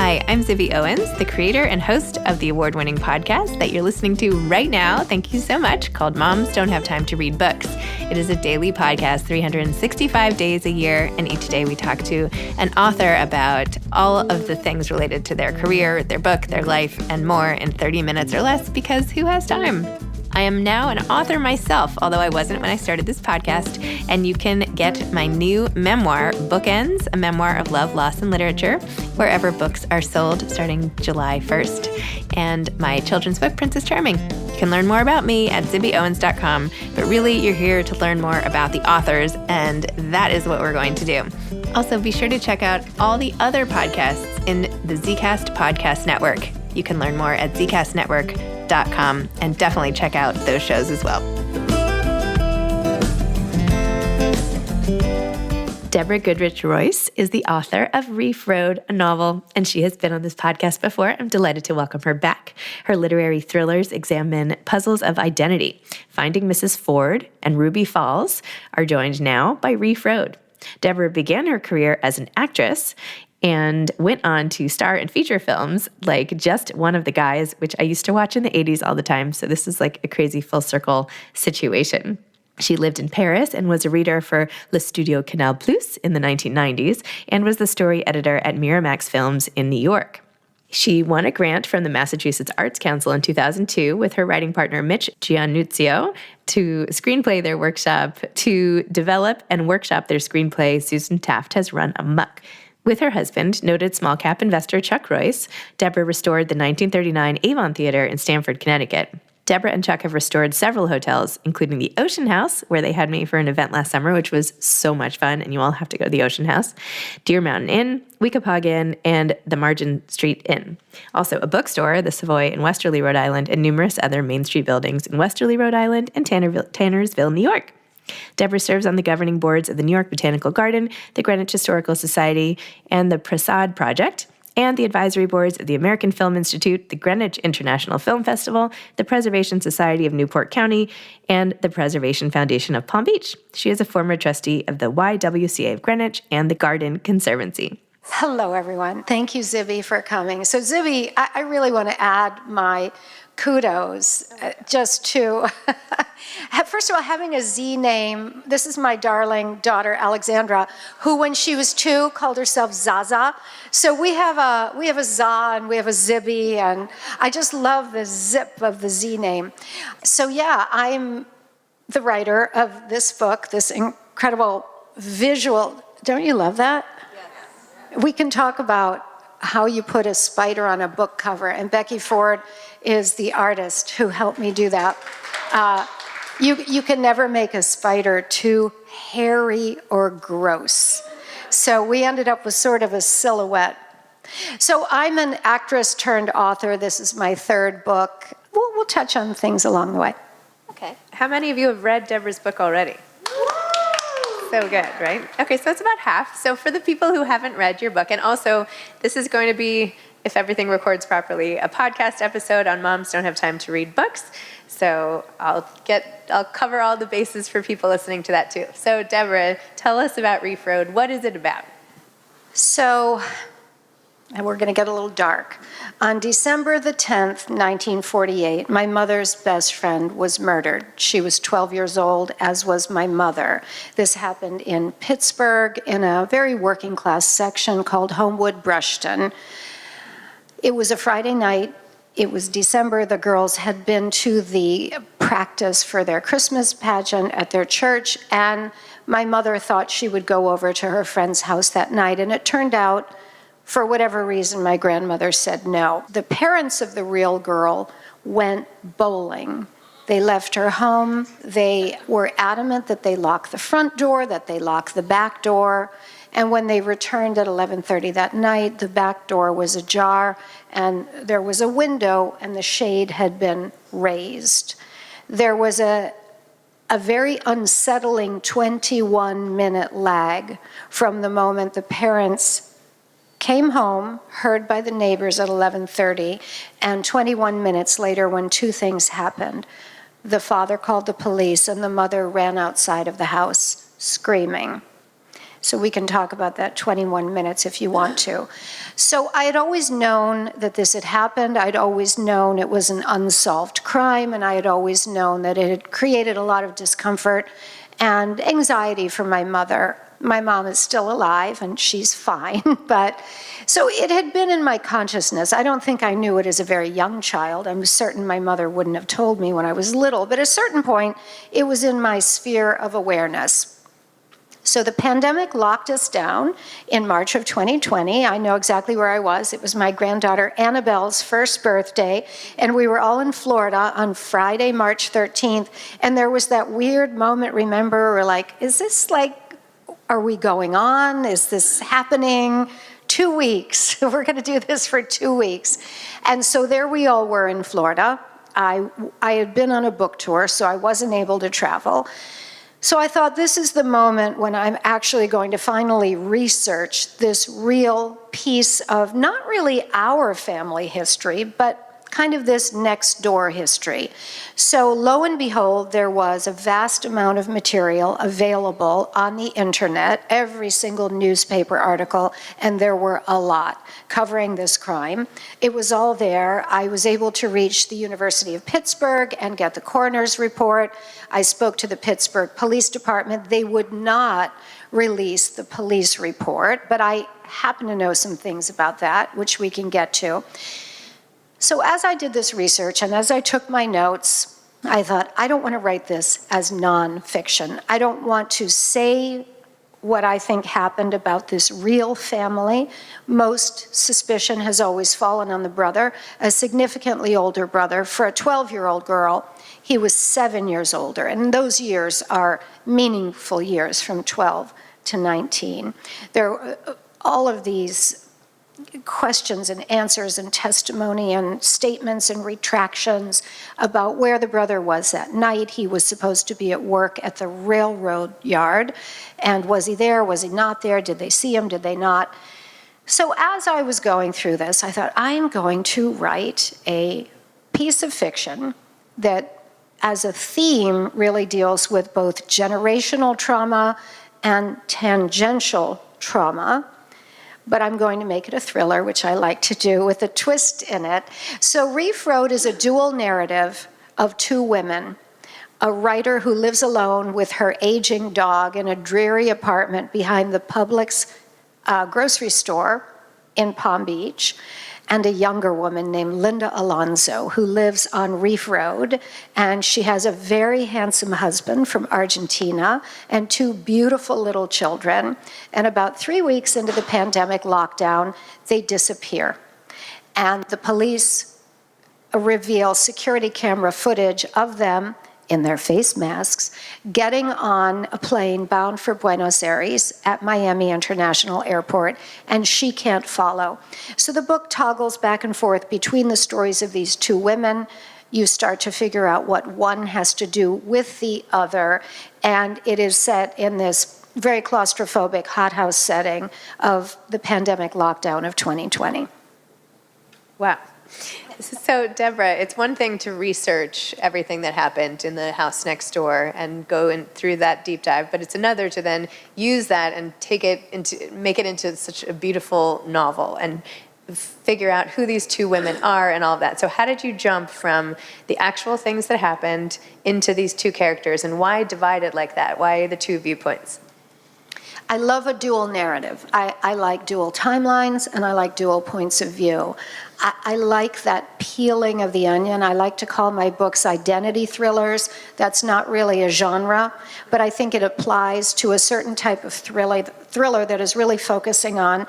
Hi, I'm Zibby Owens, the creator and host of the award-winning podcast that you're listening to right now. Thank you so much, called Moms Don't Have Time to Read Books. It is a daily podcast, 365 days a year, and each day we talk to an author about all of the things related to their career, their book, their life, and more in 30 minutes or less, because who has time? I am now an author myself, although I wasn't when I started this podcast, and you can get my new memoir, Bookends, a memoir of love, loss, and literature, wherever books are sold starting July 1st, and my children's book, Princess Charming. You can learn more about me at zibbyowens.com, but really you're here to learn more about the authors, and that is what we're going to do. Also, be sure to check out all the other podcasts in the Zcast Podcast Network. You can learn more at zcastnetwork.com and definitely check out those shows as well. Deborah Goodrich Royce is the author of Reef Road, a novel, and she has been on this podcast before. I'm delighted to welcome her back. Her literary thrillers examine puzzles of identity. Finding Mrs. Ford and Ruby Falls are joined now by Reef Road. Deborah began her career as an actress and went on to star in feature films like Just One of the Guys, which I used to watch in the 80s all the time. So this is like a crazy full circle situation. She lived in Paris and was a reader for Le Studio Canal Plus in the 1990s and was the story editor at Miramax Films in New York. She won a grant from the Massachusetts Arts Council in 2002 with her writing partner Mitch Giannuzio to screenplay their workshop. To develop and workshop their screenplay, Susan Taft has run amok. With her husband, noted small-cap investor Chuck Royce, Deborah restored the 1939 Avon Theater in Stamford, Connecticut. Deborah and Chuck have restored several hotels, including the Ocean House, where they had me for an event last summer, which was so much fun, and you all have to go to the Ocean House, Deer Mountain Inn, Weekapaug Inn, and the Margin Street Inn. Also a bookstore, the Savoy in Westerly, Rhode Island, and numerous other Main Street buildings in Westerly, Rhode Island, and Tannersville, New York. Deborah serves on the governing boards of the New York Botanical Garden, the Greenwich Historical Society, and the Prasad Project, and the advisory boards of the American Film Institute, the Greenwich International Film Festival, the Preservation Society of Newport County, and the Preservation Foundation of Palm Beach. She is a former trustee of the YWCA of Greenwich and the Garden Conservancy. Hello, everyone. Thank you, Zibby, for coming. So, Zibby, I really want to add my kudos just to, first of all, having a Z name. This is my darling daughter, Alexandra, who, when she was 2, called herself Zaza. So we have a Za and we have a Zibby, and I just love the zip of the Z name. So yeah, I'm the writer of this book, this incredible visual. Don't you love that? Yes. We can talk about how you put a spider on a book cover, and Becky Ford is the artist who helped me do that. You can never make a spider too hairy or gross. So we ended up with sort of a silhouette. So I'm an actress turned author. This is my 3rd book. We'll touch on things along the way. Okay. How many of you have read Deborah's book already? So good, right? Okay, so it's about half. So for the people who haven't read your book, and also this is going to be, if everything records properly, a podcast episode on Moms Don't Have Time to Read Books. So I'll cover all the bases for people listening to that too. So Deborah, tell us about Reef Road. What is it about? So, and we're going to get a little dark. On December the 10th, 1948, my mother's best friend was murdered. She was 12 years old, as was my mother. This happened in Pittsburgh in a very working class section called Homewood Brushton. It was a Friday night. It was December. The girls had been to the practice for their Christmas pageant at their church, and my mother thought she would go over to her friend's house that night, and it turned out, for whatever reason, my grandmother said no. The parents of the real girl went bowling. They left her home. They were adamant that they lock the front door, that they lock the back door. And when they returned at 11:30 that night, the back door was ajar, and there was a window, and the shade had been raised. There was a very unsettling 21-minute lag from the moment the parents came home, heard by the neighbors at 11:30, and 21 minutes later when 2 things happened. The father called the police, and the mother ran outside of the house screaming. So we can talk about that 21 minutes if you want to. So I had always known that this had happened. I'd always known it was an unsolved crime, and I had always known that it had created a lot of discomfort and anxiety for my mother. My mom is still alive, and she's fine, but so it had been in my consciousness. I don't think I knew it as a very young child. I'm certain my mother wouldn't have told me when I was little, but at a certain point, it was in my sphere of awareness. So the pandemic locked us down in March of 2020. I know exactly where I was. It was my granddaughter Annabelle's first birthday, and we were all in Florida on Friday, March 13th, and there was that weird moment, remember, we're like, is this like, are we going on? Is this happening? 2 weeks. We're going to do this for 2 weeks. And so there we all were in Florida. I had been on a book tour, so I wasn't able to travel. So I thought, this is the moment when I'm actually going to finally research this real piece of not really our family history, but kind of this next door history. So lo and behold, there was a vast amount of material available on the internet, every single newspaper article, and there were a lot covering this crime. It was all there. I was able to reach the University of Pittsburgh and get the coroner's report. I spoke to the Pittsburgh Police Department. They would not release the police report, but I happen to know some things about that, which we can get to. So as I did this research and as I took my notes, I thought, I don't want to write this as nonfiction. I don't want to say what I think happened about this real family. Most suspicion has always fallen on the brother, a significantly older brother. For a 12-year-old girl, he was 7 years older, and those years are meaningful years from 12 to 19. There are all of these questions and answers and testimony and statements and retractions about where the brother was that night. He was supposed to be at work at the railroad yard. And was he there? Was he not there? Did they see him? Did they not? So as I was going through this, I thought, I'm going to write a piece of fiction that, as a theme, really deals with both generational trauma and tangential trauma. But I'm going to make it a thriller, which I like to do, with a twist in it. So Reef Road is a dual narrative of two women, a writer who lives alone with her aging dog in a dreary apartment behind the Publix grocery store in Palm Beach, and a younger woman named Linda Alonso who lives on Reef Road, and she has a very handsome husband from Argentina and two beautiful little children. And about 3 weeks into the pandemic lockdown, they disappear. And the police reveal security camera footage of them in their face masks, getting on a plane bound for Buenos Aires at Miami International Airport, and she can't follow. So the book toggles back and forth between the stories of these two women. You start to figure out what one has to do with the other, and it is set in this very claustrophobic hothouse setting of the pandemic lockdown of 2020. Wow. So, Deborah, it's one thing to research everything that happened in the house next door and go in through that deep dive, but it's another to then use that and make it into such a beautiful novel and figure out who these two women are and all of that. So how did you jump from the actual things that happened into these two characters, and why divide it like that? Why the two viewpoints? I love a dual narrative. I like dual timelines, and I like dual points of view. I like that peeling of the onion. I like to call my books identity thrillers. That's not really a genre, but I think it applies to a certain type of thriller that is really focusing on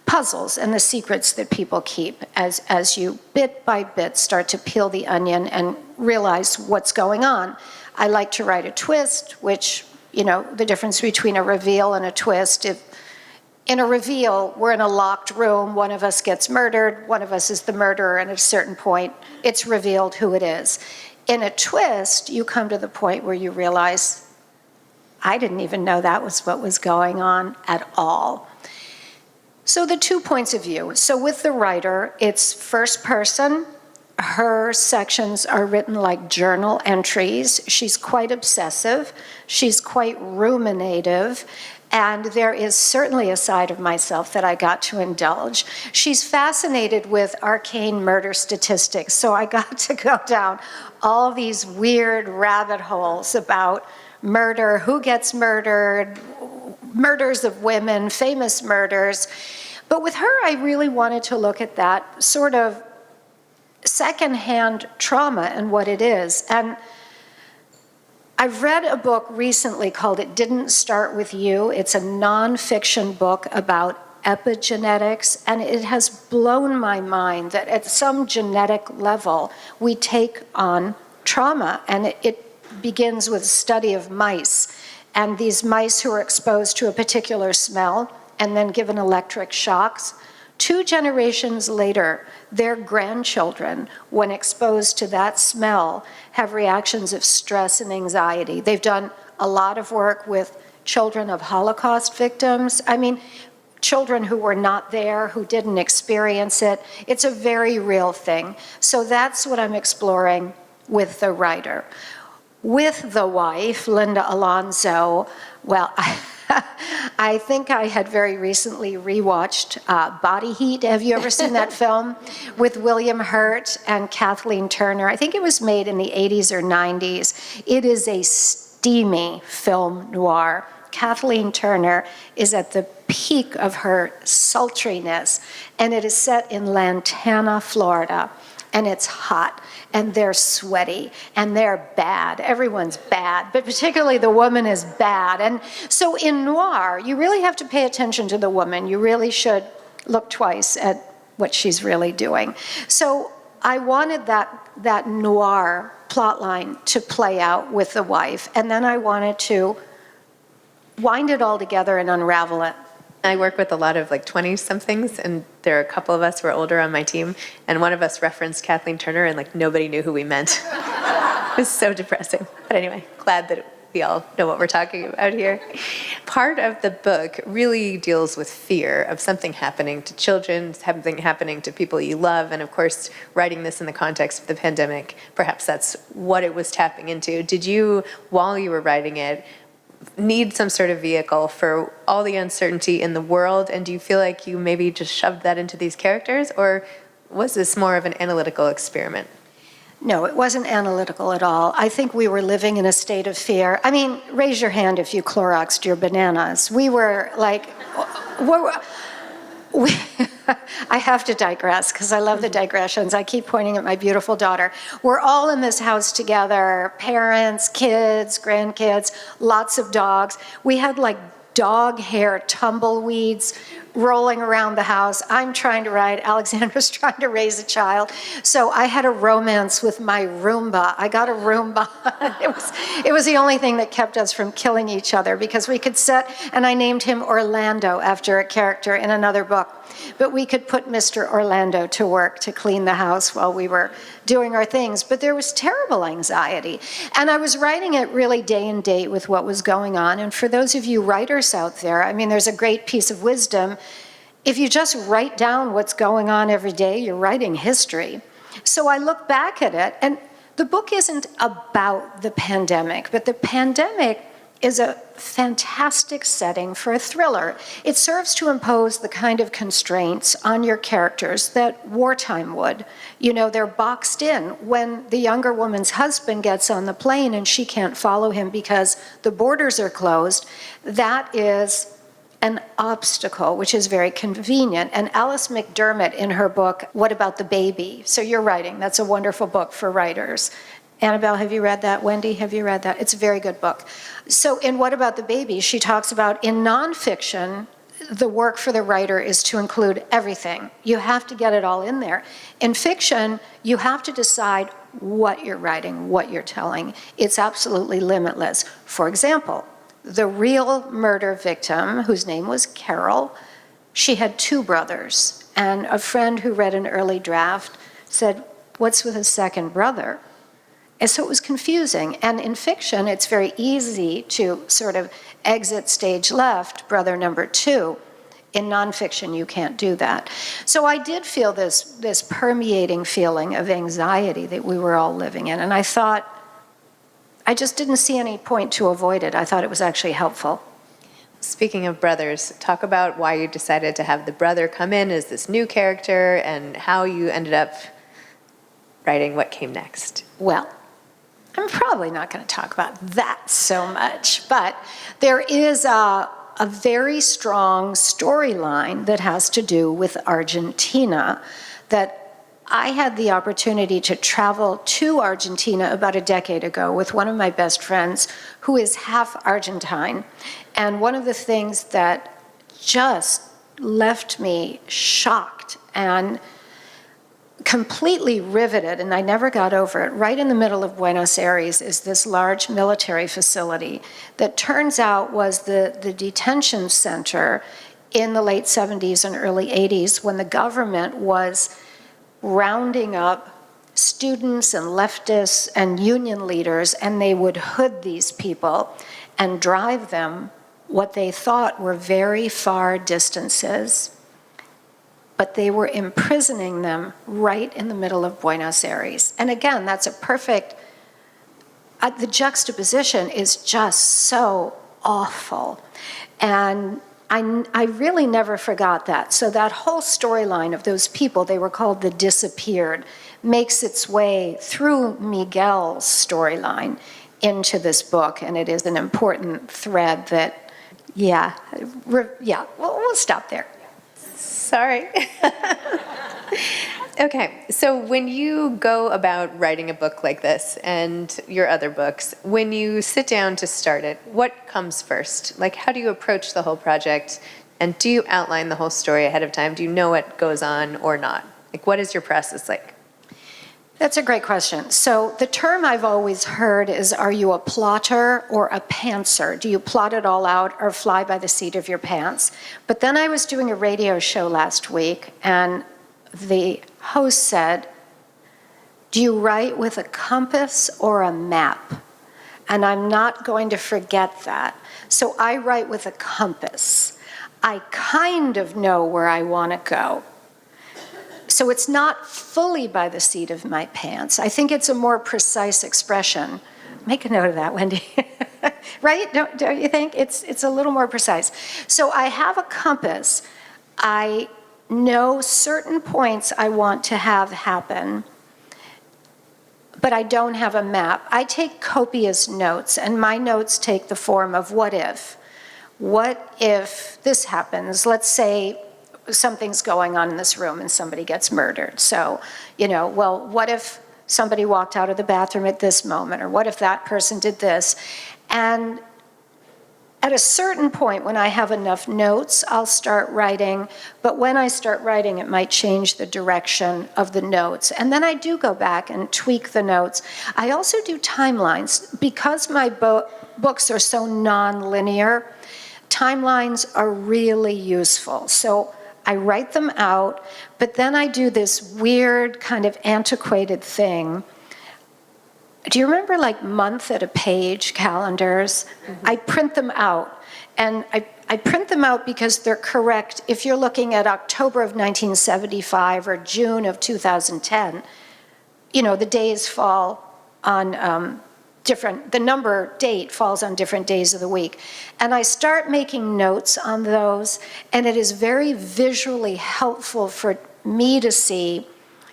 puzzles and the secrets that people keep as you bit by bit start to peel the onion and realize what's going on. I like to write a twist, which, you know, the difference between a reveal and a twist. If in a reveal, we're in a locked room, one of us gets murdered, one of us is the murderer, and at a certain point, it's revealed who it is. In a twist, you come to the point where you realize, I didn't even know that was what was going on at all. So the 2 points of view. So with the writer, it's first person. Her sections are written like journal entries. She's quite obsessive. She's quite ruminative. And there is certainly a side of myself that I got to indulge. She's fascinated with arcane murder statistics, so I got to go down all these weird rabbit holes about murder, who gets murdered, murders of women, famous murders. But with her, I really wanted to look at that sort of secondhand trauma and what it is. And I've read a book recently called It Didn't Start With You. It's a nonfiction book about epigenetics, and it has blown my mind that at some genetic level, we take on trauma, and it begins with study of mice. And these mice who are exposed to a particular smell and then given electric shocks, 2 generations later, their grandchildren, when exposed to that smell, have reactions of stress and anxiety. They've done a lot of work with children of Holocaust victims. I mean, children who were not there, who didn't experience it. It's a very real thing. So that's what I'm exploring with the writer. With the wife, Linda Alonso, well, I think I had very recently rewatched Body Heat. Have you ever seen that film? With William Hurt and Kathleen Turner. I think it was made in the 80s or 90s. It is a steamy film noir. Kathleen Turner is at the peak of her sultriness, and it is set in Lantana, Florida, and it's hot. And they're sweaty, and they're bad. Everyone's bad, but particularly the woman is bad. And so in noir, you really have to pay attention to the woman. You really should look twice at what she's really doing. So I wanted that noir plotline to play out with the wife, and then I wanted to wind it all together and unravel it. I work with a lot of 20-somethings, and there are a couple of us who are older on my team, and one of us referenced Kathleen Turner, and nobody knew who we meant. It was so depressing. But anyway, glad that we all know what we're talking about here. Part of the book really deals with fear of something happening to children, something happening to people you love, and of course, writing this in the context of the pandemic, perhaps that's what it was tapping into. Did you, while you were writing it, need some sort of vehicle for all the uncertainty in the world, and do you feel like you maybe just shoved that into these characters, or was this more of an analytical experiment? No, it wasn't analytical at all. I think we were living in a state of fear. I mean, raise your hand if you Cloroxed your bananas. We were I have to digress because I love the digressions. I keep pointing at my beautiful daughter. We're all in this house together, parents, kids, grandkids, lots of dogs. We had dog hair tumbleweeds rolling around the house. I'm trying to write, Alexandra's trying to raise a child. So I had a romance with my Roomba. I got a Roomba. It was the only thing that kept us from killing each other because we could sit, and I named him Orlando after a character in another book. But we could put Mr. Orlando to work to clean the house while we were doing our things. But there was terrible anxiety. And I was writing it really day and date with what was going on. And for those of you writers out there, I mean, there's a great piece of wisdom. If you just write down what's going on every day, you're writing history. So I look back at it, and the book isn't about the pandemic, but the pandemic is a fantastic setting for a thriller. It serves to impose the kind of constraints on your characters that wartime would. You know, they're boxed in. When the younger woman's husband gets on the plane and she can't follow him because the borders are closed, that is an obstacle, which is very convenient. And Alice McDermott, in her book, What About the Baby? So you're writing. That's a wonderful book for writers. Annabelle, have you read that? Wendy, have you read that? It's a very good book. So in What About the Baby, she talks about in nonfiction, the work for the writer is to include everything. You have to get it all in there. In fiction, you have to decide what you're writing, what you're telling. It's absolutely limitless. For example, the real murder victim, whose name was Carol, she had 2 brothers. And a friend who read an early draft said, "What's with a second brother?" And so it was confusing. And in fiction, it's very easy to sort of exit stage left, brother number 2. In nonfiction, you can't do that. So I did feel this permeating feeling of anxiety that we were all living in. And I thought, I just didn't see any point to avoid it. I thought it was actually helpful. Speaking of brothers, talk about why you decided to have the brother come in as this new character and how you ended up writing what came next. Well, I'm probably not going to talk about that so much, but there is a very strong storyline that has to do with Argentina that I had the opportunity to travel to Argentina about a decade ago with one of my best friends who is half Argentine. And one of the things that just left me shocked and completely riveted, and I never got over it, right in the middle of Buenos Aires is this large military facility that turns out was the detention center in the late 70s and early 80s when the government was rounding up students and leftists and union leaders, and they would hood these people and drive them what they thought were very far distances, but they were imprisoning them right in the middle of Buenos Aires. And again, that's a perfect, the juxtaposition is just so awful. And I really never forgot that. So that whole storyline of those people, they were called the disappeared, makes its way through Miguel's storyline into this book, and it is an important thread that, we'll stop there. Sorry. Okay, so when you go about writing a book like this and your other books, when you sit down to start it, what comes first? Like, how do you approach the whole project? And do you outline the whole story ahead of time? Do you know what goes on or not? Like, what is your process like? That's a great question. So the term I've always heard is, are you a plotter or a pantser? Do you plot it all out or fly by the seat of your pants? But then I was doing a radio show last week, and the host said, do you write with a compass or a map? And I'm not going to forget that. So I write with a compass. I kind of know where I want to go. So it's not fully by the seat of my pants. I think it's a more precise expression. Make a note of that, Wendy. Right? Don't you think? It's a little more precise. So I have a compass. I know certain points I want to have happen, but I don't have a map. I take copious notes, and my notes take the form of what if. What if this happens? Let's say something's going on in this room and somebody gets murdered. So, what if somebody walked out of the bathroom at this moment? Or what if that person did this? And at a certain point, when I have enough notes, I'll start writing. But when I start writing, it might change the direction of the notes. And then I do go back and tweak the notes. I also do timelines. Because my books are so non-linear, timelines are really useful. So I write them out, but then I do this weird kind of antiquated thing. Do you remember like month at a page calendars? Mm-hmm. I print them out, and I print them out because they're correct. If you're looking at October of 1975 or June of 2010, the days fall on the number date falls on different days of the week. And I start making notes on those, and it is very visually helpful for me to see.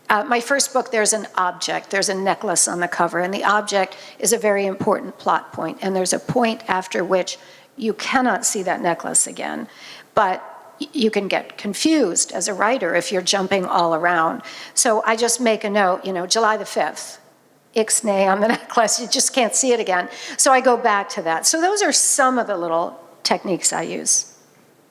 My first book, there's an object. There's a necklace on the cover, and the object is a very important plot point. And there's a point after which you cannot see that necklace again. But you can get confused as a writer if you're jumping all around. So I just make a note, July the 5th. Ixnay on the necklace, you just can't see it again. So I go back to that. So those are some of the little techniques I use.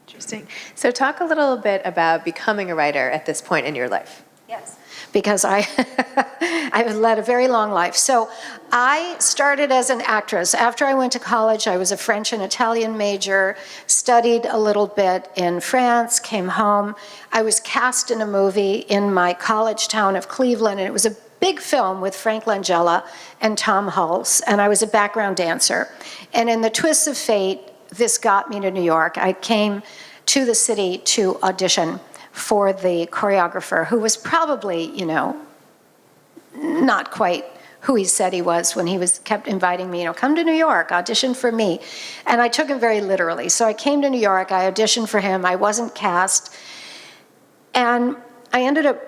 Interesting. So talk a little bit about becoming a writer at this point in your life. Yes. Because I've led a very long life. So I started as an actress. After I went to college, I was a French and Italian major, studied a little bit in France, came home. I was cast in a movie in my college town of Cleveland, and it was a big film with Frank Langella and Tom Hulce, and I was a background dancer. And in the twists of fate, this got me to New York. I came to the city to audition for the choreographer, who was probably, not quite who he said he was when he kept inviting me, come to New York, audition for me. And I took him very literally. So I came to New York, I auditioned for him, I wasn't cast. And I ended up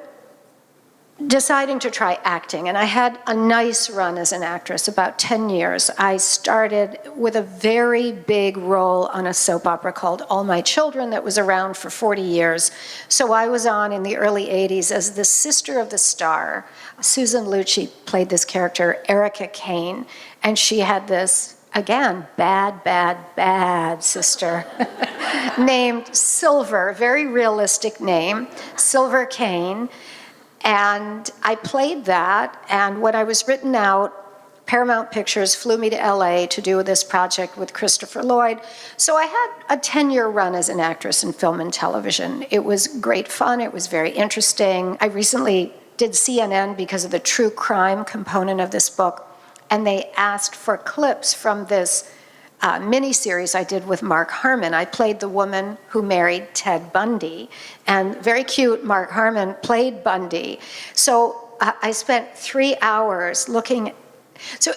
deciding to try acting, and I had a nice run as an actress, about 10 years. I started with a very big role on a soap opera called All My Children that was around for 40 years. So I was on in the early 80s as the sister of the star. Susan Lucci played this character, Erica Kane, and she had this, again, bad sister named Silver, very realistic name, Silver Kane. And I played that, and when I was written out, Paramount Pictures flew me to LA to do this project with Christopher Lloyd. So I had a 10-year run as an actress in film and television. It was great fun, it was very interesting. I recently did CNN because of the true crime component of this book, and they asked for clips from this miniseries I did with Mark Harmon. I played the woman who married Ted Bundy, and very cute Mark Harmon played Bundy. So I spent 3 hours looking. So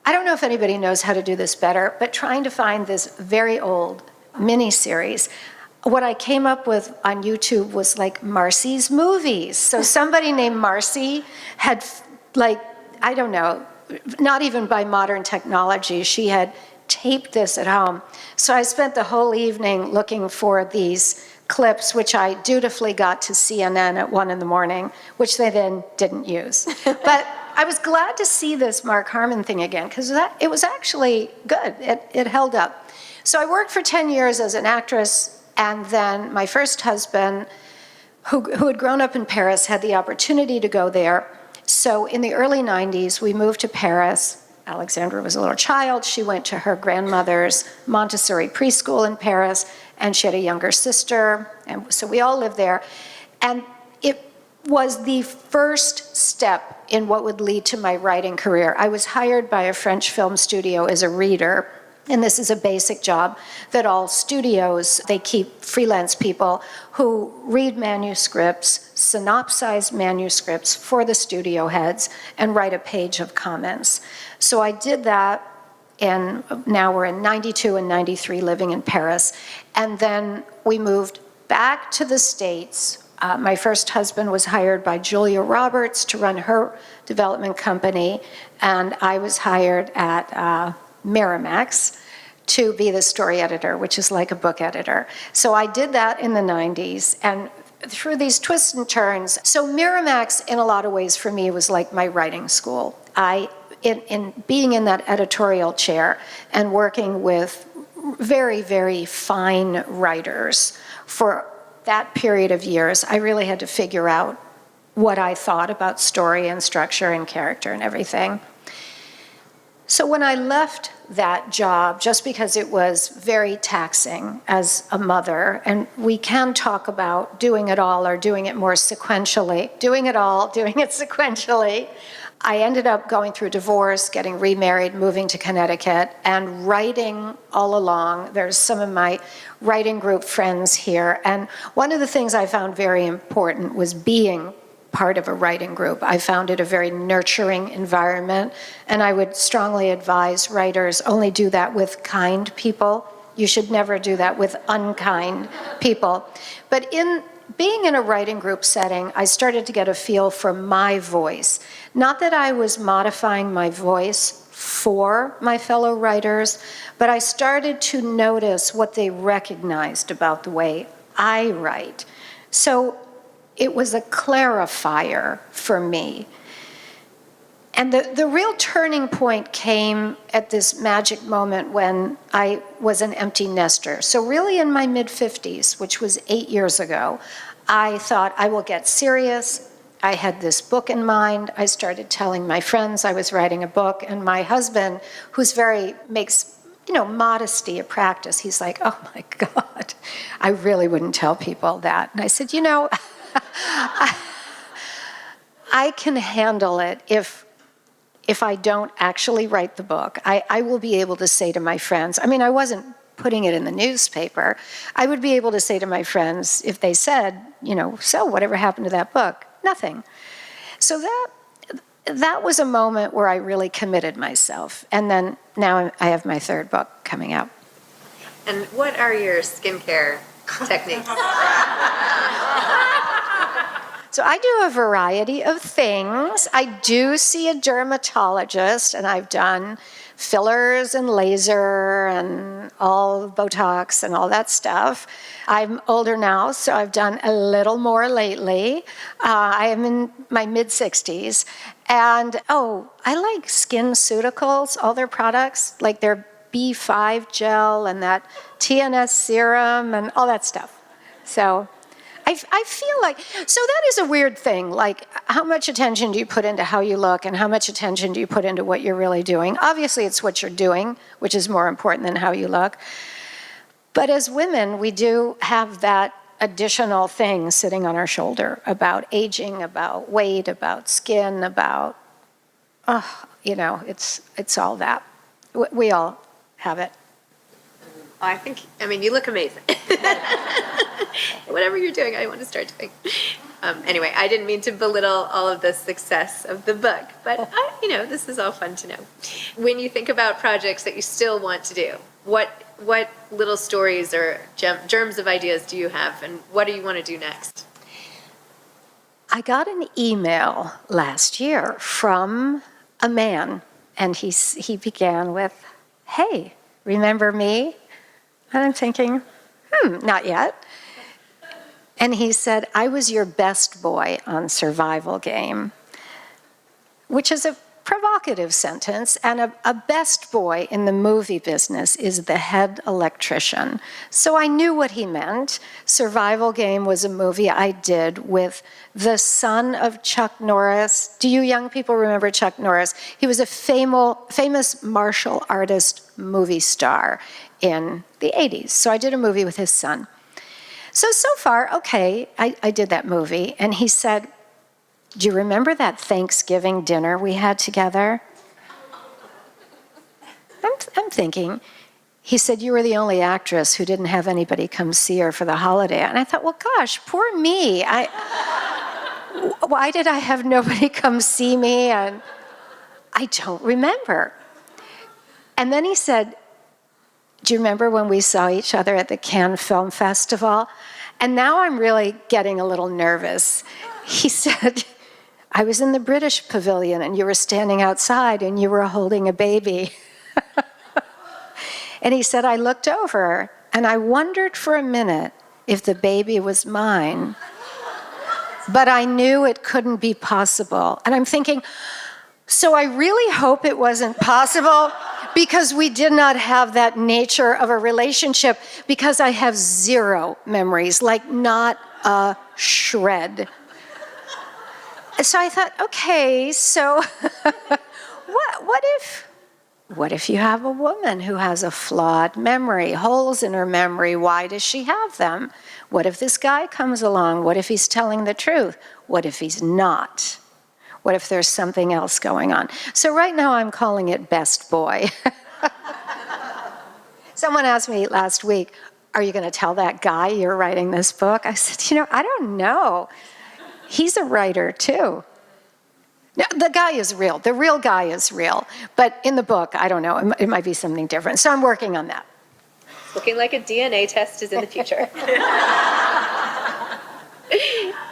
I don't know if anybody knows how to do this better, but trying to find this very old miniseries. What I came up with on YouTube was like Marcy's movies. So somebody named Marcy had, like, I don't know, not even by modern technology, she had taped this at home. So I spent the whole evening looking for these clips, which I dutifully got to CNN at 1 a.m, which they then didn't use. But I was glad to see this Mark Harmon thing again, because it was actually good. It held up. So I worked for 10 years as an actress, and then my first husband, who had grown up in Paris, had the opportunity to go there. So in the early 90s, we moved to Paris. Alexandra was a little child. She went to her grandmother's Montessori preschool in Paris, and she had a younger sister, and so we all lived there. And it was the first step in what would lead to my writing career. I was hired by a French film studio as a reader, and this is a basic job that all studios, they keep freelance people who read manuscripts, synopsize manuscripts for the studio heads, and write a page of comments. So I did that, and now we're in 92 and 93 living in Paris. And then we moved back to the States. My first husband was hired by Julia Roberts to run her development company, and I was hired at Miramax to be the story editor, which is like a book editor. So I did that in the 90s, and through these twists and turns. So Miramax, in a lot of ways for me, was like my writing school. In being in that editorial chair and working with very, very fine writers for that period of years, I really had to figure out what I thought about story and structure and character and everything. So when I left that job, just because it was very taxing as a mother, and we can talk about doing it all or doing it more sequentially, doing it all, doing it sequentially, I ended up going through divorce, getting remarried, moving to Connecticut, and writing all along. There's some of my writing group friends here, and one of the things I found very important was being part of a writing group. I found it a very nurturing environment, and I would strongly advise writers only do that with kind people. You should never do that with unkind people. But in being in a writing group setting, I started to get a feel for my voice. Not that I was modifying my voice for my fellow writers, but I started to notice what they recognized about the way I write. So it was a clarifier for me. And the real turning point came at this magic moment when I was an empty nester. So really in my mid-50s, which was 8 years ago, I thought I will get serious. I had this book in mind. I started telling my friends I was writing a book, and my husband, who's makes modesty a practice, he's like, oh my God, I really wouldn't tell people that. And I said, I can handle it if I don't actually write the book. I will be able to say to my friends, I wasn't putting it in the newspaper. I would be able to say to my friends, if they said, so whatever happened to that book? Nothing. So that was a moment where I really committed myself. And then now I have my third book coming out. And what are your skincare techniques? So I do a variety of things. I do see a dermatologist, and I've done fillers and laser and all Botox and all that stuff. I'm older now, so I've done a little more lately. I am in my mid-60s. And, I like SkinCeuticals, all their products, like their B5 gel and that TNS serum and all that stuff. So I feel like, so that is a weird thing, like how much attention do you put into how you look and how much attention do you put into what you're really doing? Obviously, it's what you're doing, which is more important than how you look. But as women, we do have that additional thing sitting on our shoulder about aging, about weight, about skin, about, it's all that. We all have it. You look amazing. Whatever you're doing, I want to start doing. Anyway, I didn't mean to belittle all of the success of the book, but this is all fun to know. When you think about projects that you still want to do, what little stories or germs of ideas do you have, and what do you want to do next? I got an email last year from a man, and he began with, "Hey, remember me?" And I'm thinking, not yet. And he said, "I was your best boy on Survival Game," which is a provocative sentence, and a best boy in the movie business is the head electrician. So I knew what he meant. Survival Game was a movie I did with the son of Chuck Norris. Do you young people remember Chuck Norris? He was a famous martial artist movie star in the 80s. So I did a movie with his son. So far, okay, I did that movie. And he said, "Do you remember that Thanksgiving dinner we had together?" I'm thinking, he said, "You were the only actress who didn't have anybody come see her for the holiday." And I thought, well, gosh, poor me. Why did I have nobody come see me? And I don't remember. And then he said, "Do you remember when we saw each other at the Cannes Film Festival?" And now I'm really getting a little nervous. He said, "I was in the British pavilion and you were standing outside and you were holding a baby." And he said, "I looked over and I wondered for a minute if the baby was mine, but I knew it couldn't be possible." And I'm thinking, so I really hope it wasn't possible, because we did not have that nature of a relationship, because I have zero memories, like not a shred. So I thought, okay, so what if you have a woman who has a flawed memory, holes in her memory? Why does she have them? What if this guy comes along? What if he's telling the truth? What if he's not? What if there's something else going on? So right now I'm calling it Best Boy. Someone asked me last week, "Are you going to tell that guy you're writing this book?" I said, I don't know. He's a writer too. No, the guy is real. The real guy is real. But in the book, I don't know. It might be something different. So I'm working on that. Looking like a DNA test is in the future.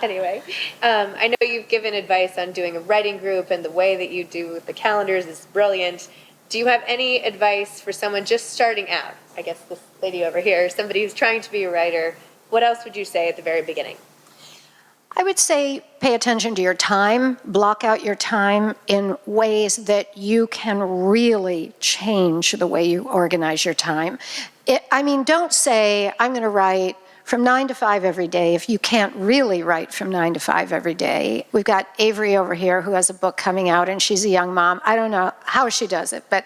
Anyway, I know you've given advice on doing a writing group, and the way that you do the calendars is brilliant. Do you have any advice for someone just starting out? I guess this lady over here, somebody who's trying to be a writer. What else would you say at the very beginning? I would say pay attention to your time, block out your time in ways that you can really change the way you organize your time. Don't say, "I'm going to write from 9 to 5 every day," if you can't really write from 9 to 5 every day. We've got Avery over here who has a book coming out, and she's a young mom. I don't know how she does it, but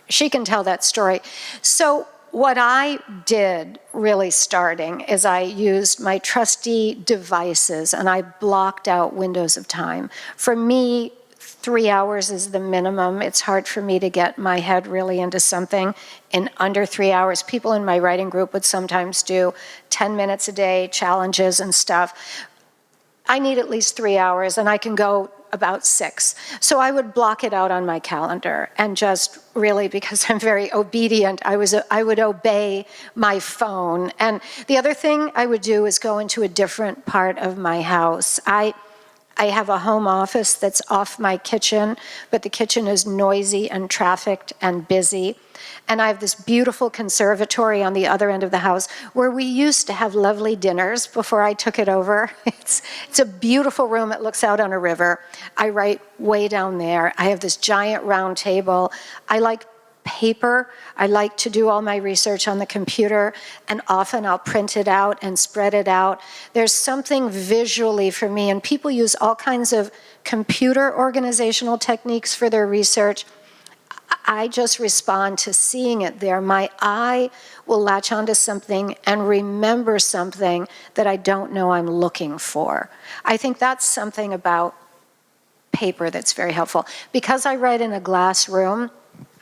she can tell that story. So what I did really starting is I used my trusty devices, and I blocked out windows of time. For me, 3 hours is the minimum. It's hard for me to get my head really into something in under 3 hours. People in my writing group would sometimes do 10 minutes a day challenges and stuff. I need at least 3 hours, and I can go about 6. So I would block it out on my calendar and just really, because I'm very obedient, I would obey my phone. And the other thing I would do is go into a different part of my house. I have a home office that's off my kitchen, but the kitchen is noisy and trafficked and busy. And I have this beautiful conservatory on the other end of the house where we used to have lovely dinners before I took it over. It's a beautiful room. It looks out on a river. I write way down there. I have this giant round table. I like paper. I like to do all my research on the computer, and often I'll print it out and spread it out. There's something visually for me, and people use all kinds of computer organizational techniques for their research. I just respond to seeing it there. My eye will latch onto something and remember something that I don't know I'm looking for. I think that's something about paper that's very helpful. Because I write in a glass room,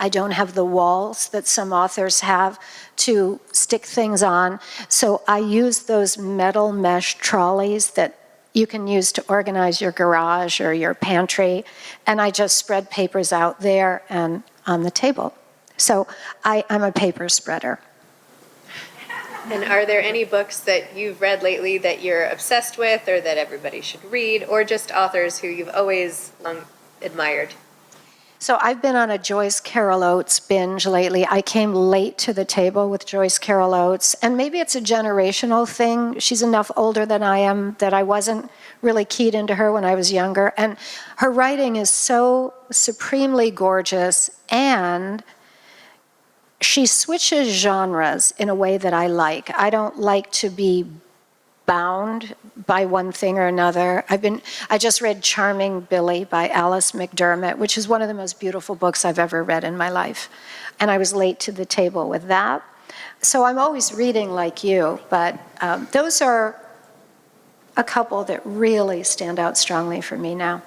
I don't have the walls that some authors have to stick things on. So I use those metal mesh trolleys that you can use to organize your garage or your pantry. And I just spread papers out there and on the table. So I'm a paper spreader. And are there any books that you've read lately that you're obsessed with or that everybody should read, or just authors who you've always long admired? So I've been on a Joyce Carol Oates binge lately. I came late to the table with Joyce Carol Oates, and maybe it's a generational thing. She's enough older than I am that I wasn't really keyed into her when I was younger. And her writing is so supremely gorgeous, and she switches genres in a way that I like. I don't like to be bound by one thing or another. I just read Charming Billy by Alice McDermott, which is one of the most beautiful books I've ever read in my life. And I was late to the table with that. So I'm always reading like you, but those are a couple that really stand out strongly for me now.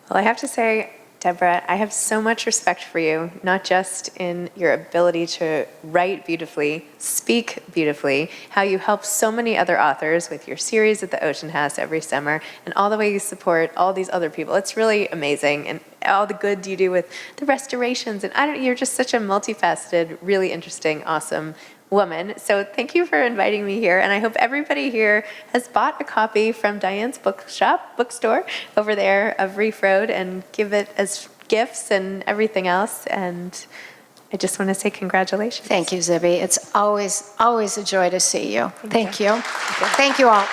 Well, I have to say, Deborah, I have so much respect for you, not just in your ability to write beautifully, speak beautifully, how you help so many other authors with your series at the Ocean House every summer, and all the way you support all these other people. It's really amazing, and all the good you do with the restorations. And you're just such a multifaceted, really interesting, awesome woman. So thank you for inviting me here, and I hope everybody here has bought a copy from Diane's bookstore over there of Reef Road, and give it as gifts and everything else. And I just want to say congratulations. Thank you, Zibby. It's always a joy to see you. Thank you. Thank you all.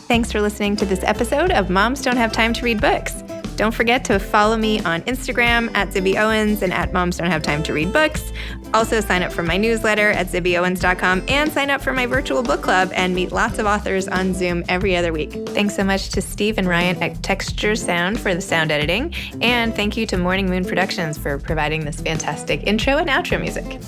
Thanks for listening to this episode of Moms Don't Have Time to Read Books. Don't forget to follow me on Instagram at Zibby Owens and at Moms Don't Have Time to Read Books. Also sign up for my newsletter at zibbyowens.com and sign up for my virtual book club and meet lots of authors on Zoom every other week. Thanks so much to Steve and Ryan at Texture Sound for the sound editing. And thank you to Morning Moon Productions for providing this fantastic intro and outro music.